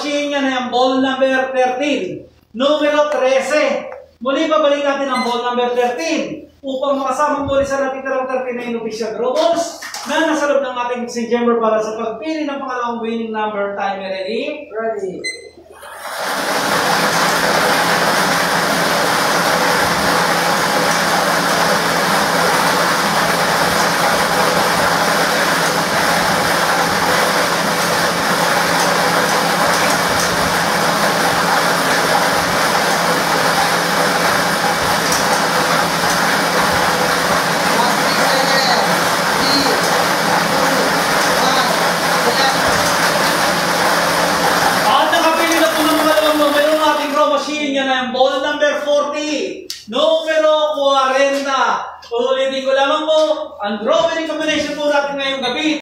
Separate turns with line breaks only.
machine niya na yung ball number 13. Numero 13. Muli babalik natin ang ball number 13 upang makasamang muli sa natitirang 39 official draw balls na nasa loob ng ating mixing chamber para sa pagpili ng pangalawang winning number. Timer ready?
Ready.
Ball number 40, numero 40. Ulitin ko lamang po, ang drawing